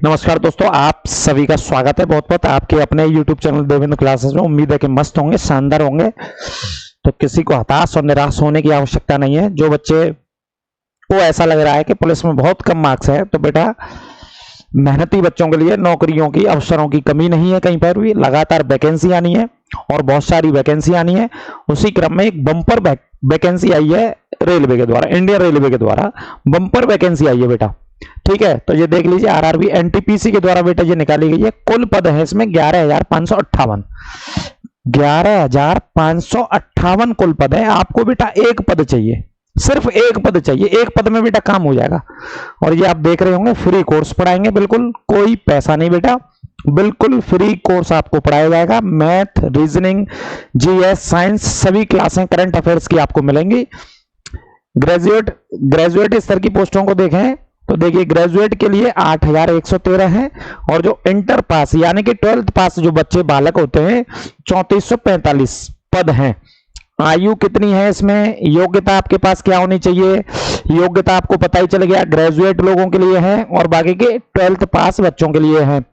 नमस्कार दोस्तों, आप सभी का स्वागत है बहुत बहुत आपके अपने YouTube चैनल देवेंद्र क्लासेस में। उम्मीद है कि मस्त होंगे, शानदार होंगे। तो किसी को हताश और निराश होने की आवश्यकता नहीं है। जो बच्चे को ऐसा लग रहा है कि पुलिस में बहुत कम मार्क्स है, तो बेटा मेहनती बच्चों के लिए नौकरियों की अवसरों की कमी नहीं है। कहीं पर भी लगातार वैकेंसी आनी है और बहुत सारी वैकेंसी आनी है। उसी क्रम में एक बम्पर वैकेंसी आई है रेलवे के द्वारा, इंडियन रेलवे के द्वारा बम्पर वैकेंसी आई है बेटा। ठीक है, तो ये देख लीजिए आरआरबी एनटीपीसी के द्वारा बेटा ये निकाली गई है। कुल पद है इसमें 11,558 कुल पद है। आपको बेटा एक पद चाहिए, सिर्फ एक पद चाहिए। एक पद में बेटा काम हो जाएगा। और ये आप देख रहे होंगे फ्री कोर्स पढ़ाएंगे, बिल्कुल कोई पैसा नहीं बेटा, बिल्कुल फ्री कोर्स आपको पढ़ाया जाएगा। मैथ, रीजनिंग, जीएस, साइंस सभी क्लासें करंट अफेयर्स की आपको मिलेंगी। ग्रेजुएट स्तर की पोस्टों को देखें तो देखिए ग्रेजुएट के लिए 8,113 है और जो इंटर पास यानी कि 12th पास जो बच्चे बालक होते हैं 3,445 पद हैं। आयु कितनी है इसमें, योग्यता आपके पास क्या होनी चाहिए, योग्यता आपको पता ही चल गया, ग्रेजुएट लोगों के लिए है और बाकी के 12th पास बच्चों के लिए है।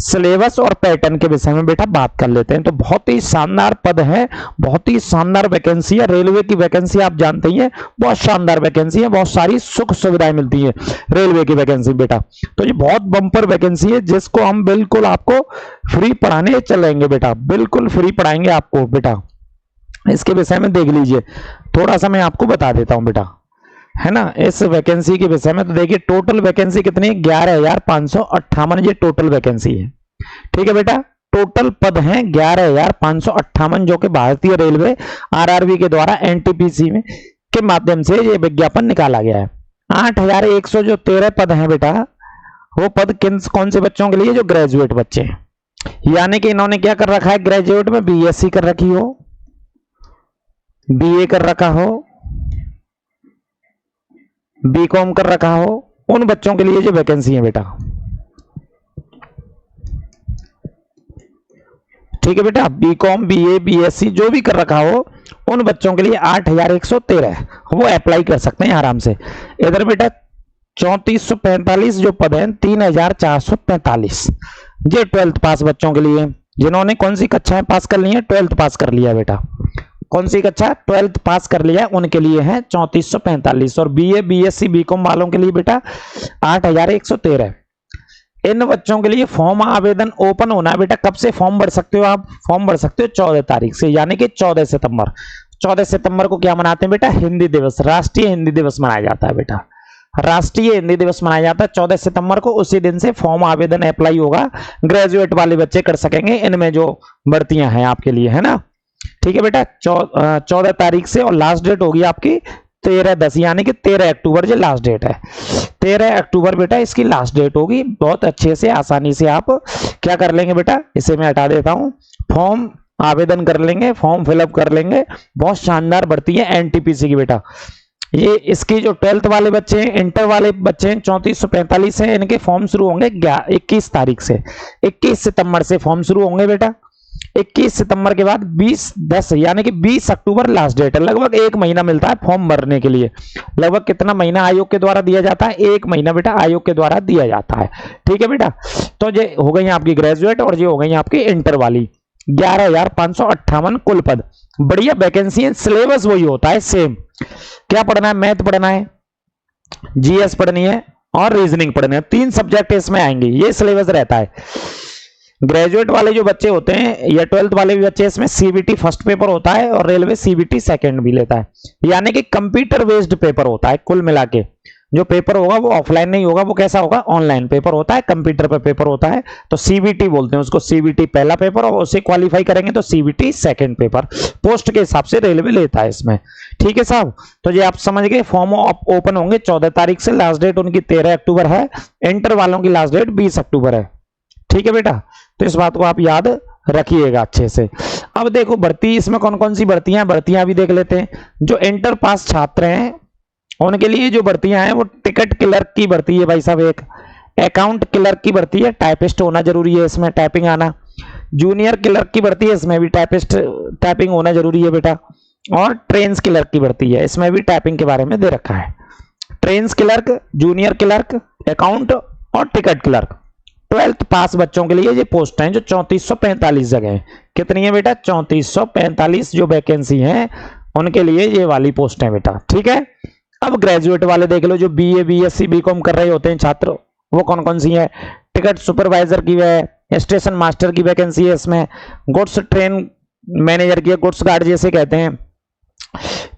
सिलेबस और पैटर्न के विषय में बेटा बात कर लेते हैं। तो बहुत ही शानदार पद है, बहुत ही शानदार वैकेंसी है। रेलवे की वैकेंसी आप जानते ही हैं, बहुत शानदार वैकेंसी है, बहुत सारी सुख सुविधाएं मिलती है रेलवे की वैकेंसी बेटा। तो ये बहुत बम्पर वैकेंसी है जिसको हम बिल्कुल आपको फ्री पढ़ाने चलेंगे बेटा, बिल्कुल फ्री पढ़ाएंगे आपको बेटा। इसके विषय में देख लीजिए, थोड़ा सा मैं आपको बता देता हूं बेटा, है ना। इस वैकेंसी के विषय में तो देखिए टोटल वैकेंसी कितनी है, 11,558 ये टोटल वैकेंसी है। ठीक है बेटा, टोटल पद हैं 11,558 जो कि भारतीय रेलवे आरआरबी के द्वारा एनटीपीसी में के माध्यम से ये विज्ञापन निकाला गया है। 8,113 पद हैं बेटा, वो पद कौन से बच्चों के लिए, जो ग्रेजुएट बच्चे हैं। यानी कि इन्होंने क्या कर रखा है, ग्रेजुएट में बीएससी कर रखी हो, बीए कर रखा हो, बीकॉम कर रखा हो, उन बच्चों के लिए जो वैकेंसी है बेटा। ठीक है बेटा, बीकॉम, बीए, बीएससी जो भी कर रखा हो उन बच्चों के लिए 8,113 वो अप्लाई कर सकते हैं आराम से। इधर बेटा 3,445 जो पद हैं 3,445 ये 12th पास बच्चों के लिए, जिन्होंने कौन सी कक्षाएं पास कर ली है, 12th पास कर लिया बेटा। कौन सी कक्षा, 12th पास कर लिया, उनके लिए है 3,445। और बीए, बीएससी, बीकॉम वालों के लिए बेटा 8,113। इन बच्चों के लिए फॉर्म आवेदन ओपन होना है बेटा। कब से फॉर्म भर सकते हो आप, फॉर्म भर सकते हो 14 तारीख से, यानी कि 14 सितंबर। 14 सितंबर को क्या मनाते हैं बेटा, हिंदी दिवस, राष्ट्रीय हिंदी दिवस मनाया जाता है बेटा। राष्ट्रीय हिंदी दिवस मनाया जाता है 14 सितंबर को। उसी दिन से फॉर्म आवेदन अप्लाई होगा, ग्रेजुएट वाले बच्चे कर सकेंगे इनमें जो भर्तियां हैं आपके लिए, है ना। ठीक है बेटा, 14 तारीख से, और लास्ट डेट होगी आपकी 13/10 यानी कि 13 अक्टूबर जो लास्ट डेट है। 13 अक्टूबर बेटा इसकी लास्ट डेट होगी। बहुत अच्छे से आसानी से आप क्या कर लेंगे बेटा, इसे मैं हटा देता हूं, फॉर्म आवेदन कर लेंगे, फॉर्म फिलअप कर लेंगे। बहुत शानदार भर्ती है एनटीपीसी की बेटा। ये इसकी जो 12th वाले बच्चे हैं, इंटर वाले बच्चे हैं 3,445 हैं, इनके फॉर्म शुरू होंगे 21 तारीख से। 21 सितंबर से फॉर्म शुरू होंगे बेटा। 21 सितंबर के बाद 20/10 यानी कि 20 अक्टूबर लास्ट डेट है। लगभग एक महीना मिलता है फॉर्म भरने के लिए। लगभग कितना महीना आयोग के द्वारा दिया जाता है, एक महीना बेटा आयोग के द्वारा दिया जाता है। ठीक है बेटा, तो ये हो गई आपकी ग्रेजुएट और ये हो गई आपकी इंटर वाली। 11,558 कुल पद, बढ़िया वैकेंसी है। सिलेबस वही होता है सेम। क्या पढ़ना है, मैथ पढ़ना है, जीएस पढ़नी है और रीजनिंग पढ़नी है। 3 सब्जेक्ट इसमें आएंगे, ये सिलेबस रहता है। ग्रेजुएट वाले जो बच्चे होते हैं या 12th वाले भी बच्चे, इसमें सीबीटी फर्स्ट पेपर होता है और रेलवे सीबीटी सेकंड भी लेता है, यानी कि कंप्यूटर बेस्ड पेपर होता है। कुल मिला के जो पेपर होगा वो ऑफलाइन नहीं होगा, वो कैसा होगा, ऑनलाइन पेपर होता है, कंप्यूटर पर पेपर होता है। तो सीबीटी बोलते हैं उसको, सीबीटी पहला पेपर, और उसे क्वालिफाई करेंगे तो सीबीटी सेकंड पेपर। पोस्ट के हिसाब से रेलवे लेता है इसमें। ठीक है साहब, तो ये आप समझ गए। फॉर्म ओपन होंगे 14 तारीख से, लास्ट डेट उनकी 13 अक्टूबर है। इंटर वालों की लास्ट डेट 20 अक्टूबर है। ठीक है बेटा, तो इस बात को आप याद रखिएगा अच्छे से। अब देखो भर्ती इसमें कौन कौन सी भर्तियां भी देख लेते हैं। जो इंटर पास छात्र हैं उनके लिए जो भर्तियां हैं वो टिकट क्लर्क की भर्ती है भाई साहब, एक अकाउंट क्लर्क की भर्ती है, टाइपिस्ट होना जरूरी है इसमें, टाइपिंग आना। जूनियर क्लर्क की भर्ती है, इसमें भी टाइपिंग होना जरूरी है बेटा। और ट्रेन्स क्लर्क की भर्ती है, इसमें भी टाइपिंग के बारे में दे रखा है। Trains clerk, junior clerk, account और टिकट क्लर्क 12th पास बच्चों के लिए ये पोस्ट हैं जो 3445 जगह है। कितनी है बेटा? 3445 जो वैकेंसी है उनके लिए ये वाली पोस्ट है बेटा, ठीक है। अब ग्रेजुएट वाले देख लो, जो बीए बीएससी बीकॉम कर रहे होते हैं छात्र, वो कौन कौन सी है? टिकट सुपरवाइजर की है, स्टेशन मास्टर की वैकेंसी है इसमें, गुड्स ट्रेन मैनेजर की है, गुड्स गार्ड जैसे कहते हैं,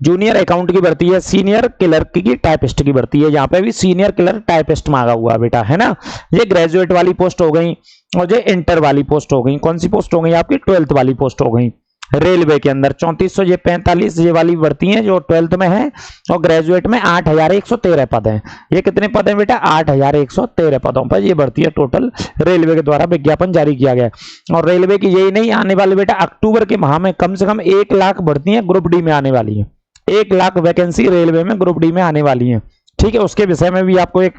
जूनियर अकाउंट की भर्ती है, सीनियर क्लर्क की टाइपिस्ट की भर्ती है। यहाँ पे भी सीनियर क्लर्क टाइपिस्ट मांगा हुआ बेटा, है ना। ये ग्रेजुएट वाली पोस्ट हो गई और ये इंटर वाली पोस्ट हो गई। कौन सी पोस्ट हो गई आपकी? 12th वाली पोस्ट हो गई। रेलवे के अंदर 3445 ये वाली भर्ती है जो 12th में है, और ग्रेजुएट में 8113 पद हैं। ये कितने पद हैं बेटा? 8113 पदों पर ये भर्ती है टोटल, रेलवे के द्वारा विज्ञापन जारी किया गया। और रेलवे की यही नहीं, आने वाले बेटा अक्टूबर के माह में कम से कम 1 लाख भर्तियां ग्रुप डी में आने वाली है। 1 लाख वैकेंसी रेलवे में ग्रुप डी में आने वाली है, ठीक है। उसके विषय में भी आपको एक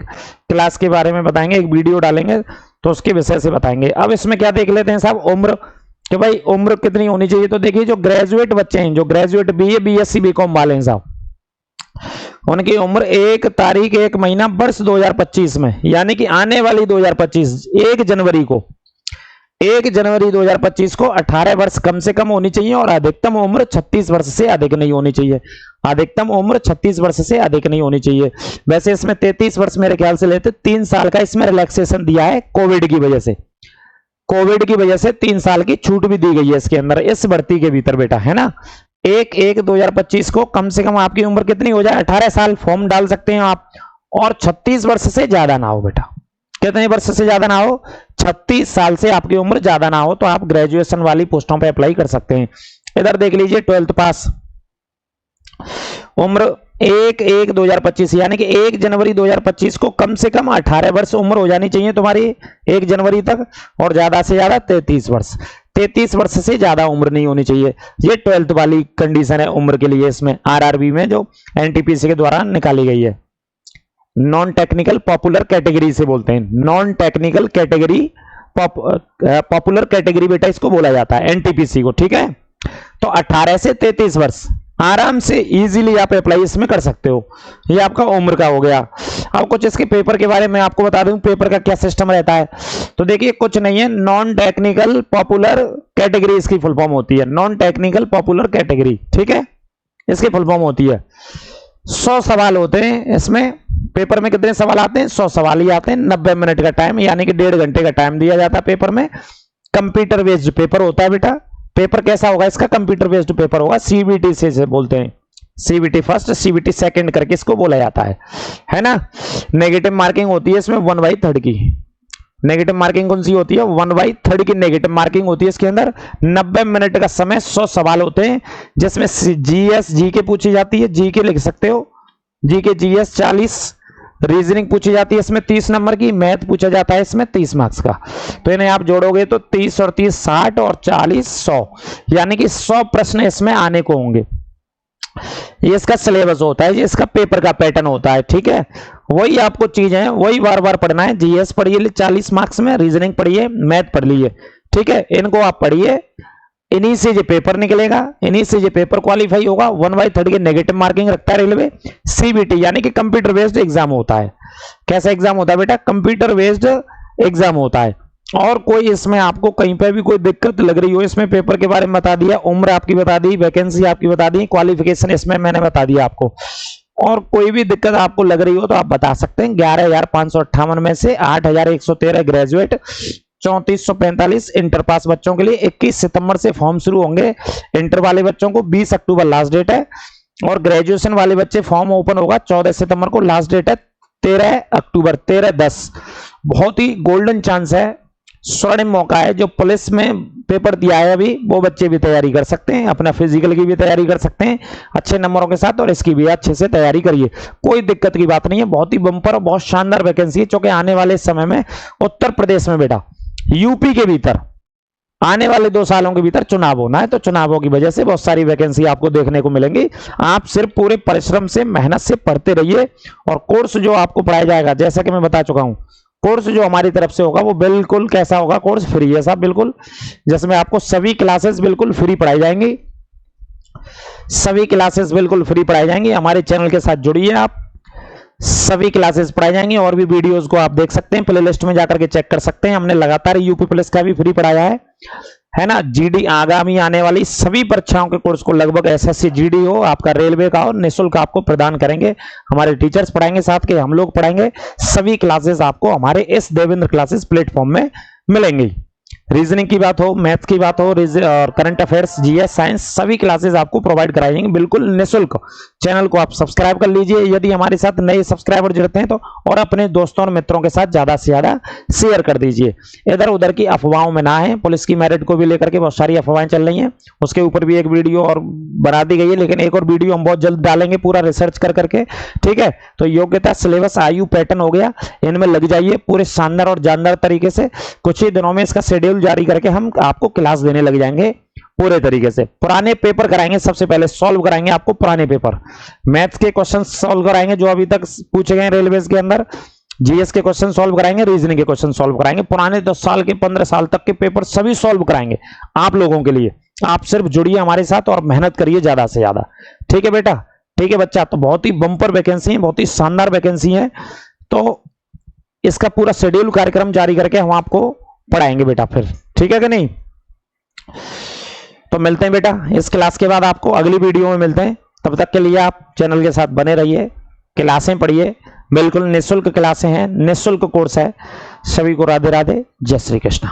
क्लास के बारे में बताएंगे, एक वीडियो डालेंगे तो उसके विषय से बताएंगे। अब इसमें क्या देख लेते हैं साहब? उम्र, कि भाई उम्र कितनी होनी चाहिए। तो देखिए जो ग्रेजुएट बच्चे हैं, जो ग्रेजुएट बीए बीएससी बीकॉम वाले हैं साहब, उनकी उम्र 1 तारीख 1 महीना वर्ष 2025 में, यानी कि आने वाली 2025 1 जनवरी को 2025 को 18 वर्ष कम से कम होनी चाहिए, और अधिकतम उम्र 36 वर्ष से अधिक नहीं होनी चाहिए। अधिकतम उम्र 36 वर्ष से अधिक नहीं होनी चाहिए। वैसे इसमें 33 वर्ष मेरे ख्याल से लेते, 3 साल का इसमें रिलैक्सेशन दिया है कोविड की वजह से। कोविड की वजह से 3 साल की छूट भी दी गई है इसके अंदर, इस भर्ती के भीतर बेटा, है ना। 1/1/2025 को कम से कम आपकी उम्र कितनी हो जाए? 18 साल फॉर्म डाल सकते हैं आप, और 36 वर्ष से ज्यादा ना हो बेटा। कितने वर्ष से ज्यादा ना हो? 36 साल से आपकी उम्र ज्यादा ना हो, तो आप ग्रेजुएशन वाली पोस्टों पे अप्लाई कर सकते हैं। इधर देख लीजिए 12th पास, उम्र 1/1/2025 यानी कि 1 जनवरी 2025 को कम से कम 18 वर्ष उम्र हो जानी चाहिए तुम्हारी 1 जनवरी तक, और ज्यादा से ज्यादा 33 वर्ष। 33 वर्ष से ज्यादा उम्र नहीं होनी चाहिए। ये 12th वाली कंडीशन है उम्र के लिए, इसमें आरआरबी में जो एनटीपीसी के द्वारा निकाली गई है। नॉन टेक्निकल पॉपुलर कैटेगरी से बोलते हैं, non technical category popular category बेटा इसको बोला जाता है, एनटीपीसी को, ठीक है। तो 18 से 33 वर्ष आराम से इजीली आप अप्लाई इसमें कर सकते हो। ये आपका उम्र का हो गया। अब कुछ इसके पेपर के बारे में आपको बता दूं, पेपर का क्या सिस्टम रहता है। तो देखिए कुछ नहीं है, नॉन टेक्निकल पॉपुलर कैटेगरी इसकी फुल फॉर्म होती है, नॉन टेक्निकल पॉपुलर कैटेगरी, ठीक है, इसकी फुल फॉर्म होती है। 100 सवाल होते हैं इसमें, पेपर में कितने सवाल आते हैं? 100 सवाल ही आते हैं। 90 मिनट का टाइम, यानी कि 1.5 घंटे का टाइम दिया जाता है पेपर में। कंप्यूटर बेस्ड पेपर होता है बेटा। पेपर कैसा होगा इसका? कंप्यूटर बेस्ड पेपर होगा। सीबीटी से बोलते हैं, सीबीटी फर्स्ट सीबीटी सेकंड करके इसको बोला जाता है ना। नेगेटिव मार्किंग होती है इसमें 1/3 की। नेगेटिव मार्किंग कौन सी होती है? 1/3 की नेगेटिव मार्किंग होती है इसके अंदर। 90 मिनट का समय, 100 सवाल होते हैं, जिसमें जीएस जीके पूछी जाती है, जीके लिख सकते हो, जीके जीएस 40, रीजनिंग पूछी जाती है इसमें 30 नंबर की, मैथ पूछा जाता है इसमें 30 मार्क्स का। तो इन्हें आप जोड़ोगे तो 30 और 30 60 और 40 100, यानी कि 100 प्रश्न इसमें आने को होंगे। ये इसका सिलेबस होता है, ये इसका पेपर का पैटर्न होता है, ठीक है। वही आपको चीज है, वही बार बार पढ़ना है। जीएस पढ़िए 40 मार्क्स में, रीजनिंग पढ़िए, मैथ पढ़ लीजिए, ठीक है। इनको आप पढ़िए, इन्हीं से ये पेपर निकलेगा, इन्हीं से ये पेपर क्वालिफाई होगा। 1/3 की नेगेटिव मार्किंग रखता है रेलवे। सीबीटी यानी कि कंप्यूटर बेस्ड एग्जाम होता है। कैसा एग्जाम होता है बेटा? कंप्यूटर बेस्ड एग्जाम होता है। और कोई इसमें आपको कहीं पे भी कोई दिक्कत लग रही हो, इसमें पेपर के बारे में बता दिया, उम्र आपकी बता दी, वैकेंसी आपकी बता दी, क्वालिफिकेशन इसमें मैंने बता दिया आपको, और कोई भी दिक्कत आपको लग रही हो तो आप बता सकते हैं। 11,558 में से 8,113 ग्रेजुएट, 3445 इंटर पास बच्चों के लिए 21 सितंबर से फॉर्म शुरू होंगे। इंटर वाले बच्चों को 20 अक्टूबर लास्ट डेट है, और ग्रेजुएशन वाले बच्चे फॉर्म ओपन होगा 14 सितंबर को, लास्ट डेट है 13 अक्टूबर 13/10। बहुत ही गोल्डन चांस है, स्वर्णिम मौका है। जो पुलिस में पेपर दिया है अभी, वो बच्चे भी तैयारी कर सकते हैं, अपना फिजिकल की भी तैयारी कर सकते हैं अच्छे नंबरों के साथ, और इसकी भी अच्छे से तैयारी करिए, कोई दिक्कत की बात नहीं है। बहुत ही बम्पर और बहुत शानदार वैकेंसी है, क्योंकि आने वाले समय में उत्तर प्रदेश में बेटा, यूपी के भीतर आने वाले 2 सालों के भीतर चुनाव होना है, तो चुनावों की वजह से बहुत सारी वैकेंसी आपको देखने को मिलेंगी। आप सिर्फ पूरे परिश्रम से, मेहनत से पढ़ते रहिए, और कोर्स जो आपको पढ़ाया जाएगा, जैसा कि मैं बता चुका हूं, कोर्स जो हमारी तरफ से होगा वो बिल्कुल कैसा होगा? कोर्स फ्री है साहब, बिल्कुल, जिसमें आपको सभी क्लासेस बिल्कुल फ्री पढ़ाई जाएंगी, सभी क्लासेस बिल्कुल फ्री पढ़ाई जाएंगी। हमारे चैनल के साथ जुड़िए आप, सभी क्लासेस पढ़ाई जाएंगी। और भी वीडियोस को आप देख सकते हैं, प्लेलिस्ट में जाकर के चेक कर सकते हैं। हमने लगातार यूपी पुलिस का भी फ्री पढ़ाया है ना। जीडी आगामी आने वाली सभी परीक्षाओं के कोर्स को लगभग एसएससी जीडी हो, आपका रेलवे का हो, निःशुल्क आपको प्रदान करेंगे। हमारे टीचर्स पढ़ाएंगे, साथ के हम लोग पढ़ाएंगे। सभी क्लासेस आपको हमारे इस देवेंद्र क्लासेस प्लेटफॉर्म में मिलेंगी। रीजनिंग की बात हो, मैथ्स की बात हो, और करंट अफेयर्स, जीएस, साइंस, सभी क्लासेस आपको प्रोवाइड कराई जाएंगी बिल्कुल निःशुल्क। चैनल को आप सब्सक्राइब कर लीजिए यदि हमारे साथ नए सब्सक्राइबर जुड़ते हैं तो, और अपने दोस्तों और मित्रों के साथ ज्यादा से ज्यादा शेयर कर दीजिए। इधर उधर की अफवाहों में ना है। पुलिस की मेरिट को भी लेकर के बहुत सारी अफवाहें चल रही हैं, उसके ऊपर भी एक वीडियो और बना दी गई है, लेकिन एक और वीडियो हम बहुत जल्द डालेंगे पूरा रिसर्च कर करके, ठीक है। तो योग्यता, सिलेबस, आयु, पैटर्न हो गया, इनमें लग जाइए पूरे शानदार और जानदार तरीके से। कुछ ही दिनों में इसका शेड्यूल जारी करके हम आपको क्लास देने लग जाएंगे पूरे तरीके से। पुराने पेपर कराएंगे, सबसे पहले सॉल्व कराएंगे आपको पुराने पेपर। मैथ्स के क्वेश्चन सॉल्व कराएंगे जो अभी तक पूछे गए रेलवे के अंदर, जीएस के क्वेश्चन सॉल्व कराएंगे, रीजनिंग के क्वेश्चन सॉल्व कराएंगे। पुराने 10 साल के 15 साल तक के पेपर सभी सॉल्व कराएंगे आप लोगों के लिए। आप सिर्फ जुड़िए हमारे साथ और मेहनत करिए ज्यादा से ज्यादा, ठीक है बेटा, ठीक है बच्चा। तो बहुत ही बम्पर वैकेंसी है, बहुत ही शानदार वैकेंसी है। तो इसका पूरा शेड्यूल कार्यक्रम जारी करके हम आपको पढ़ाएंगे बेटा फिर, ठीक है कि नहीं। तो मिलते हैं बेटा इस क्लास के बाद, आपको अगली वीडियो में मिलते हैं। तब तक के लिए आप चैनल के साथ बने रहिए, क्लासें पढ़िए, बिल्कुल निःशुल्क क्लासें हैं, निःशुल्क कोर्स है। सभी को राधे राधे, जय श्री कृष्ण।